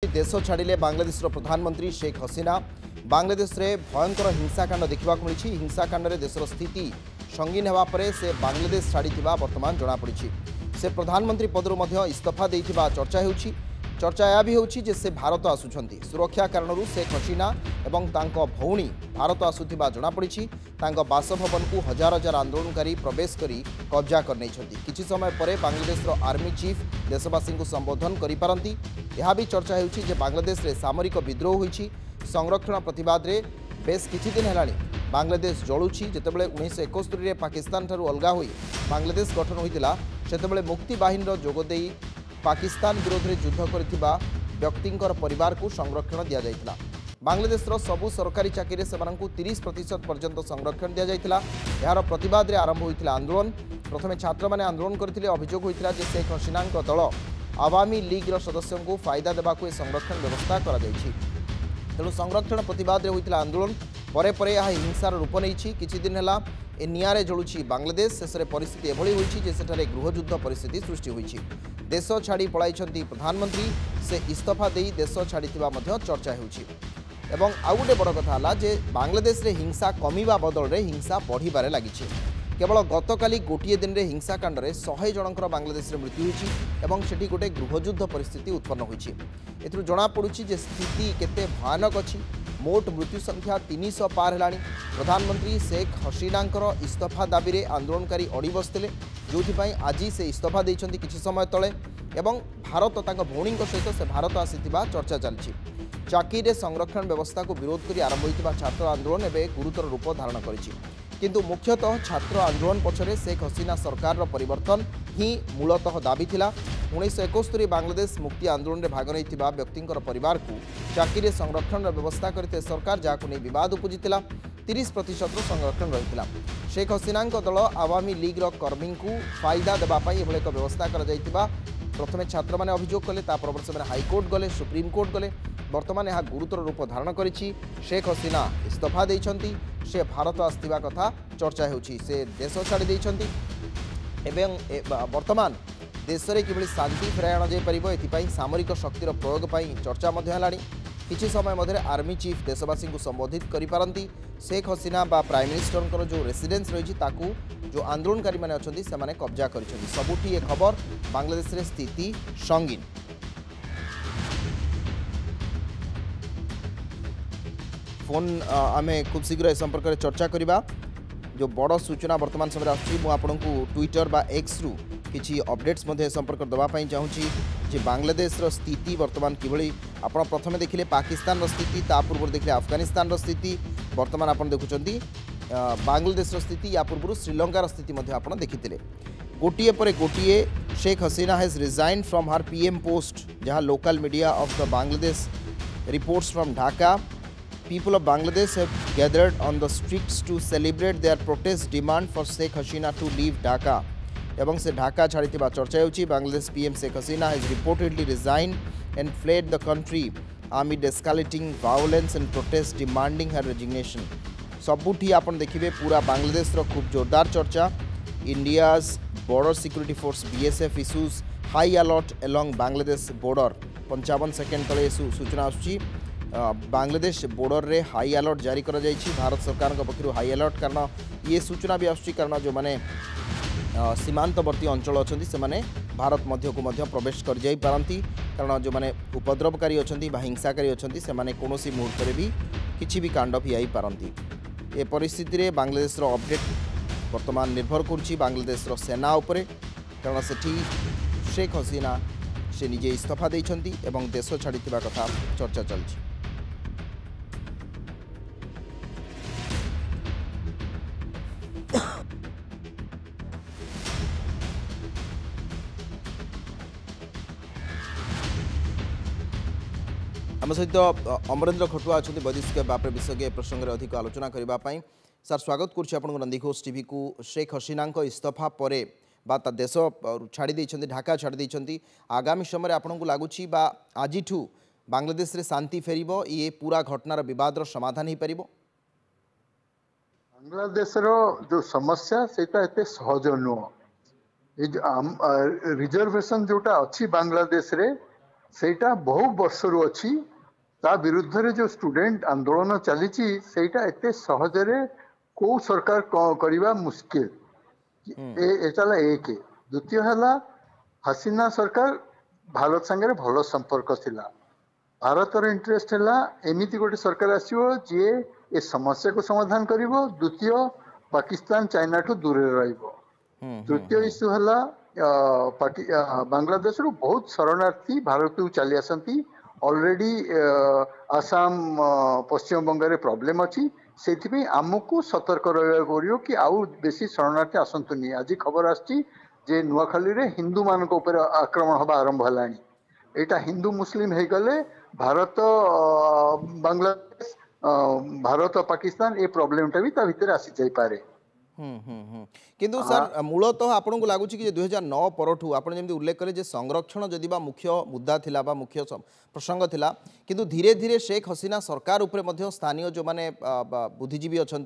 देश छाड़िले बांग्लादेश प्रधानमंत्री शेख हसीना बांग्लादेश रे भयंकर हिंसाकांड देखा मिली। हिंसाकांड रे देशर स्थिति संगीन होगा से बांग्लादेश छाड़ी वर्तमान जमापड़ी से प्रधानमंत्री पदर इस्तीफा देइथिबा चर्चा होउछि। चर्चा यह भी होउछि जे से भारत आसुछंती सुरक्षा कारणरू शेख हसीना एवं तांको भौणी भारत आसुथिबा जमापड़ी। तांको बासभवन को हजार हजार आंदोलनकारी प्रवेश करी कब्जा कर नैछंती। किछि समय परे बांग्लादेश रो आर्मी चीफ देशवासी को संबोधन करि पारंती। यह भी चर्चा होउछि जे बांग्लादेश रे सामरिक विद्रोह होइछि। संरक्षण प्रतिवाद रे बेस किछि दिन हेलाणी बांग्लादेश जळुछि। जेतेबेले 1971 रे पाकिस्तान ठारू अलगा होई बांग्लादेश गठन होइतिला सेतेबेले मुक्ति बाहिनीर जोगदेई पाकिस्तान विरोध में युद्ध करथिबा व्यक्तिंकर परिवार को संरक्षण दिया जाइतिला। बांग्लादेशर सबु सरकारी चाकरी से 30% पर्यंत संरक्षण दिया जाइतिला। यार प्रतिवाद रे आरंभ होइतिला आंदोलन। प्रथमे छात्र माने आंदोलन करथिले। अभियोग होइतिला जे शेख हसीनाक दल आवामी लीग सदस्यों को फायदा देबाकू संरक्षण व्यवस्था करा जाइछि। तेणु संरक्षण प्रतिवाद रे होइतिला आंदोलन परे परे यह हिंसार रूप नहीं। किछि दिन हैला ए नियारे जळुछि बांग्लादेश। शेष परिस्थिति एभली होइछि जे सेठारे गृहयुद्ध परिस्थिति सृष्टि होइछि। देश छाड़ी पलाइछंती प्रधानमंत्री से इस्तीफा देई देश छाड़िथिबा मध्य चर्चा होउछि। एवं आउ गोटे बड़ कथा हला जे बांग्लादेश रे हिंसा कमिबा बदल रे हिंसा बढ़िबारे लागिछि। केवल गतकाली गोटे दिन रे हिंसाकांड रे 100 जनकर बांग्लादेश रे मृत्यु होइछि एवं सेठी गोटे गृहयुद्ध परिस्थिति उत्पन्न होइछि। एथरु जणा पडुछि जे स्थिति केते भयानक अछि। मोट मृत्यु संख्या 300 पार हेलाणी। प्रधानमंत्री शेख हसीनांकर इस्तीफा दाबी रे आंदोलनकारी अड़ी बसते जो आज से इस्तीफा देइछंती किछि समय तले। एवं भारत तांको भौणी सहित से भारत आसीथिबा चर्चा चलछि। चाकरी संरक्षण व्यवस्था को विरोध करी आरंभ होइतिबा छात्र आंदोलन एवं गुरुतर रूप धारण करिछि। किंतु मुख्यतः छात्र आंदोलन पछरे शेख हसीना सरकार परिवर्तन ही मूलतः दाबी थिला। 1971 बांग्लादेश मुक्ति आंदोलन में भाग नहीं व्यक्तिंकर परिवार को चाकरी संरक्षण व्यवस्था करते सरकार जहां नहीं बद उपजिता 30% संरक्षण रही। शेख हसीना दल आवामी लीग कर्मी को फायदा देवाई एभली एक व्यवस्था प्रथमे छात्र मैंने अभियोग कले पर से हाईकोर्ट गले सुप्रीमकोर्ट गले। बर्तमान यह गुरुतर रूप धारण करिछि। शेख हसीना इस्तीफा देइछंती। से भारत आस्थिबा कथा चर्चा होउछि। से देश छाड़ी देइछंती एवं वर्तमान देश में किभली शांति फेराई अण जाई परिबो एथिपाई सामरिक शक्तिर प्रयोग पई चर्चा मध्य हेलाणी। किछि समय मध्य आर्मी चीफ देशवासी को संबोधित करि पारंती। शेख हसीना बा प्राइम मिनिस्टर जो रेसिडेंस रही ताकू जो आंदोलनकारी माने अछंती से माने कब्जा करिसेंती। सबुठी ए खबर बांग्लादेश रे स्थिति संगीन। फोन आमे खूब शीघ्र ए संपर्क में चर्चा करिबा। जो बड़ सूचना वर्तमान समय आछि मु आपनकु ट्विटर बा एक्स रु किछि अपडेट्स मध्ये संपर्क दवा पई चाहूची जे बांग्लादेश रो स्थिति वर्तमान किभली आपण प्रथमे देखिले पाकिस्तान रो स्थिति ता पूर्व देखिले अफगानिस्तान रो स्थिति वर्तमान आपण देखुचंती बांग्लादेश रो स्थिति या पूर्व श्रीलंका रो स्थिति मध्ये आपण देखिथिले। गोटिए परे गोटिए Sheikh Hasina has resign from her PM post जहां local media of the Bangladesh reports from Dhaka. People of Bangladesh have gathered on the streets to celebrate their protest demand for Sheikh Hasina to leave Dhaka. एवं से ढाका छाड़िथिबा चर्चा होउछि। Bangladesh PM Sheikh Hasina has reportedly resigned and fled the country amid escalating violence and protests demanding her resignation. सबुठी आपण देखिबे पूरा बांग्लादेश रो खूब जोरदार चर्चा। India's border security force BSF issues high alert along Bangladesh border। 55 second तले सूचना आसुछि। बांग्लादेश बॉर्डर रे हाई अलर्ट जारी करा जाइछि भारत सरकार पक्षर हाई अलर्ट कारण ये सूचना भी आसुछि कारण जो माने सीमांतवर्ती अंचल अच्छी से माने भारत मध्य को मध्य प्रवेश कर जाई पारंती कारण जो माने उपद्रवकारी अच्छी हिंसाकारी अच्छी से माने कोनोसी मुहूर्त रे भी किछि भी कांड भी आई पारंती। ए परिस्थिति रे बांग्लादेश रो अपडेट वर्तमान निर्भर करुछि बांग्लादेश रो सेना उपरे कारण सेठी शेख हसीना से निजे इस्तीफा देइछंती एवं देश छाड़िथिबा कथा चर्चा चलछि। आम सहित अमरेन्द्र खटुआ अच्छा वैदेशिक व्यापार विषय प्रसंग में अधिक आलोचना करने सर स्वागत करुँ नंदीघोष टीवी को। शेख हसीना इस्तीफा पर देश छाड़ी देइछंती ढाका छाड़ी देइछंती आगामी समय आपन को लगुच आज बांग्लादेश रे शांति फेरिबो ये पूरा घटनार विवादर समाधान हो पारिबो। बांग्लादेश जो समस्या सेटा एते सहज नुह। रिजर्वेशन जोटा अच्छी बांग्लादेश रे ସେଇଟା ବହୁ ବର୍ଷରୁ ଅଛି ତା ବିରୁଦ୍ଧରେ ଯୋଉ ଷ୍ଟୁଡେଣ୍ଟ ଆନ୍ଦୋଳନ ଚାଲିଛି ସେଇଟା ଏତେ ସହଜରେ କୋଉ ସରକାର କରିବା ମୁସ୍କିଲ ଏଟା ହେଲା ଏକ। ଦ୍ୱିତୀୟ ହେଲା ହାସିନା ସରକାର ଭାରତ ସାଙ୍ଗରେ ଭଲ ସମ୍ପର୍କ ଥିଲା। ଭାରତର ଇଣ୍ଟରେଷ୍ଟ ହେଲା ଏମିତି ଗୋଟେ ସରକାର ଆସିବ ଯିଏ ଏ ସମସ୍ୟାକୁ ସମାଧାନ କରିବ। ଦ୍ୱିତୀୟ ପାକିସ୍ତାନ ଚାଇନାଠୁ ଦୂରରେ ରହିବ। ତୃତୀୟ ଇସ୍ୟୁ ହେଲା ବାଂଲାଦେଶରୁ ବହୁତ ଶରଣାର୍ଥୀ ଭାରତକୁ ଚାଲି ଆସନ୍ତି। ଅଲରେଡି ଆସାମ ପଶ୍ଚିମବଙ୍ଗରେ ପ୍ରୋବ୍ଲେମ ଅଛି। ସେଥିପାଇଁ ଆମକୁ ସତର୍କ ରହିବାକୁ ପଡିବ କି ଆଉ ବେଶୀ ଶରଣାର୍ଥୀ ଆସନ୍ତୁନି। ଆଜି ଖବର ଆସିଛି ଯେ ନୂଆଖାলীରେ ହିନ୍ଦୁ ମାନଙ୍କ ଉପରେ ଆକ୍ରମଣ ହେବା ଆରମ୍ଭ ହେଲାଣି। ଏଇଟା ହିନ୍ଦୁ ମୁସଲିମ ହେଇଗଲେ ଭାରତ ବାଂଲାଦେଶ ଭାରତ ପାକିସ୍ତାନ ଏ ପ୍ରୋବ୍ଲେମଟା ବି ତା ଭିତରେ ଆସି ଯାଇପାରେ। किंतु सर मूलतः आपको लगुच कि 2009 परठू आप जमी उल्लेख करें जे संरक्षण जदि मुख्य मुद्दा थिला बा मुख्य प्रसंग थिला किंतु धीरे धीरे शेख हसीना सरकार उपरे स्थानीय जो माने बुद्धिजीवी अच्छा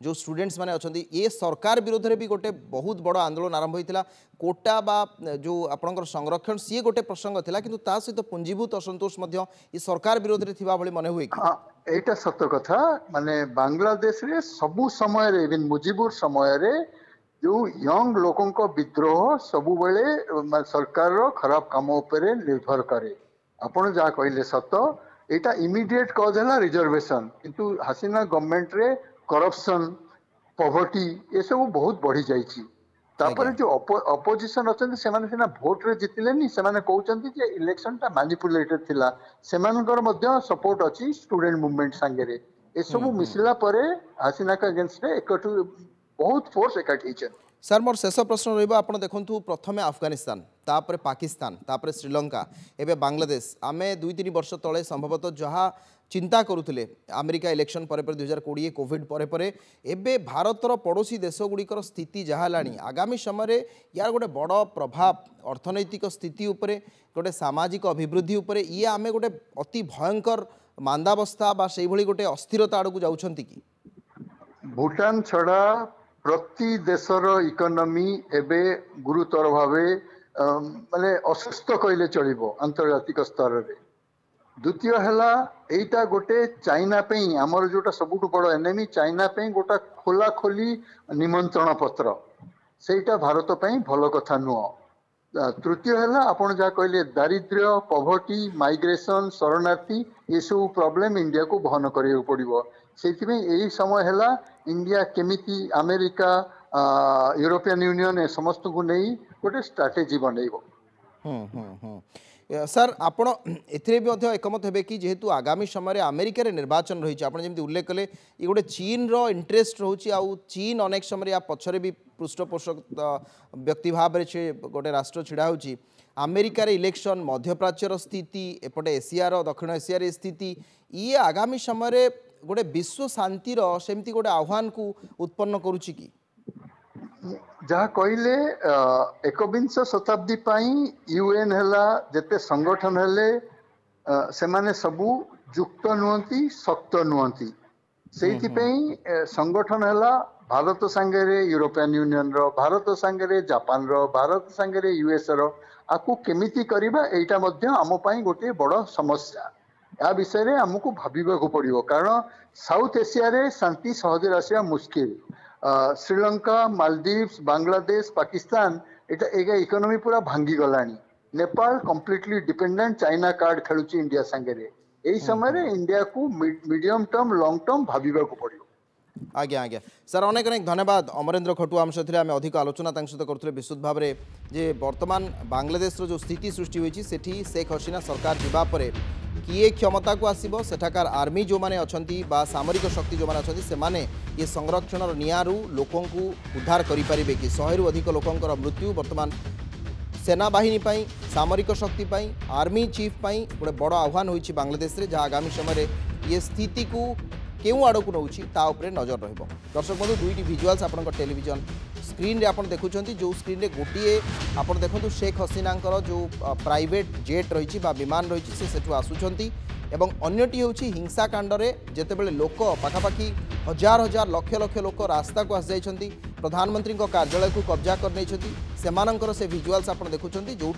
जो स्टूडेंट्स माने अच्छा ये सरकार विरोध में भी गोटे बहुत बड़ आंदोलन आरंभ होता कोटा बा जो आपंकर संरक्षण सी गोटे प्रसंग थिला किंतु ता सहित पुंजीभूत असंतोष ये सरकार विरोध में थिबा भली मने हुए कि एटा सत्य कथा माने बांग्लादेश रे सबु समय रे इवन मुजिबुर समय रे जो यंग लोकों को विद्रोह सबु बेले सरकार रो खराब काम उपरे निर्भर करे। आपण जा कहले सत्य एटा इमीडिएट कॉज है रिजर्वेशन किंतु हसीना गवर्नमेंट रे करप्शन पॉवर्टी ये सब बहुत बढ़ी जाइछि। तापर जो अपोजिशन अच्छा से भोट रे जितिलेनी से कहते जे इलेक्शन टा मैनिपुलेटेड थिला सेमानकर मध्य सपोर्ट अच्छी स्टूडेंट मूवमेंट सांगे ए सब मिसला परे हसीना का अगेंस्ट रे एकटू बहुत फोर्स एकाठी छन। सर मोर शेष प्रश्न रहिबा आपण देखंतु प्रथमे अफगानिस्तान तापरे पाकिस्तान तापरे श्रीलंका एबे बांग्लादेश आमे 2-3 वर्ष तले संभवतः जहाँ चिंता करुले अमेरिका इलेक्शन पर 2020 कोविड पर एबे भारतर पड़ोसी देशगुड़िकर स्थिति जहाँ आगामी समय यार गोटे बड़ प्रभाव अर्थनैतिक स्थिति उपरे गोटे सामाजिक अभिवृद्धि उपरे ये आमे गोटे अति भयंकर मांदावस्था बा सेही भली गोटे अस्थिरता आड़कू जाउछंती कि भूटान छड़ा प्रति देशर इकोनॉमी एबे गुरुतर भावे माने असुस्थ कहले चलिबो अंतर्जातिक स्तर रे। द्वितीय है एटा गोटे चाइना पे आमर जोटा सबुठ बड़ एनेमी चाइना पे गोटा खोला खोली निमंत्रण पत्र सेटा भारत पे भल कथा नुह। तृतीय है आपन जहाँ कहले दारिद्र्य पॉवर्टी माइग्रेशन शरणार्थी ये सब प्रॉब्लम इंडिया को बहन करिया पड़िबो। सेथिबे एही समय है इंडिया केमिति अमेरिका यूरोपियन यूनियन ए समस्त को नहीं गोटे स्ट्राटेजी बनइबो। सर आपण एथिरे भी एकमत हेबे कि जेहेतु आगामी समय अमेरिका रे निर्वाचन रही आपन जेमति उल्लेख कले ये गोटे चीन रो इंटरेस्ट रोची आउ चीन अनेक समय या पछरे भी पृष्ठपोषक व्यक्ति भाव रे गोटे राष्ट्र छिड़ा होची अमेरिका रे इलेक्शन मध्यप्राच्यर स्थिति एपटे एशिया रो दक्षिण एशिया रे स्थिति ये आगामी समय गोटे विश्व शांति रो सेमति गोटे आह्वान को उत्पन्न करूची कि जहाँ कहले एकविंश शताब्दी यूएन है जेते संगठन हेले से माने सबू युक्त नुहति शक्त नुहति से संगठन है भारत सांगे यूरोपियन यूनियन रो भारत सांगे जापान रो भारत सांगे यूएस रो आपको केमिति करिबा एटा मध्य आम पई गोटे बड़ समस्या या विषय रे हमको भाबिबा पड़िबो कारण साउथ एशिया रे शांति सहज आसिया मुश्किल। श्रीलंका मालदीव्स बांग्लादेश पाकिस्तान एटा इकोनॉमी पूरा भांगी गलानी Nepal completely dependent China card खेलुची इंडिया संगे यही समय रे इंडिया को मीडियम टर्म लॉन्ग टर्म भाबिबा पड़िबो। आज्ञा आज्ञा सर अनेक अनेक धन्यवाद अमरेंद्र खटुआ आम सहित आम अधिक आलोचना सहित करते विस्तृत भाव में जे वर्तमान बांग्लादेश जो स्थिति सृष्टि होती सेठी शेख हसीना सरकार जावापर किए क्षमता को आसब सेठाकार आर्मी जो मैंने अच्छा बा सामरिक शक्ति जो मैंने अच्छा से माने ये संरक्षण निआरू लोकों को उद्धार करें कि 100 अधिक लोकंर मृत्यु वर्तमान सेनाबाहिनी पाई सामरिक शक्ति पाई आर्मी चीफ पाई गोटे बड़ आह्वान होती बांग्लादेश रे जहाँ आगामी समय ये स्थिति को केउ आड़ को नौची ता उपरे नजर रहिबो। दर्शक बंधु दुईटी भिजुआल्स आपन टेलीविजन स्क्रीन रे आपन देखुछंती जो स्क्रीन रे गोटिए आपन देखंतु शेख हसीनांकर जो प्राइवेट जेट रही बा विमान रही से सेठु आसुछंती एवं अन्यटी होछि हिंसाकांड रे जेतेबेले लोक पाखापाखि हजार हजार लक्ष लक्ष लोक रास्ता को आसी जाइछन्ति प्रधानमंत्री कार्यालय को कब्जा कर नहीं सेमानंकर से विजुअल्स आप देखुं जो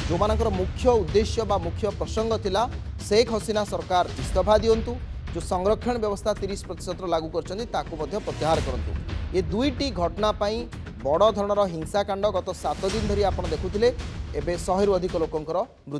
जो मानकर मुख्य उद्देश्य बा मुख्य प्रसंग थिला शेख हसीना सरकार इस्तीफा दियंतु जो संरक्षण व्यवस्था 30% लागू कर प्रत्याहार करंतु ये दुईटी घटना बड़ धरणर हिंसाकांड गत 7 दिन धरी आप देखुले एबे 100 रु अधिक लोकंकर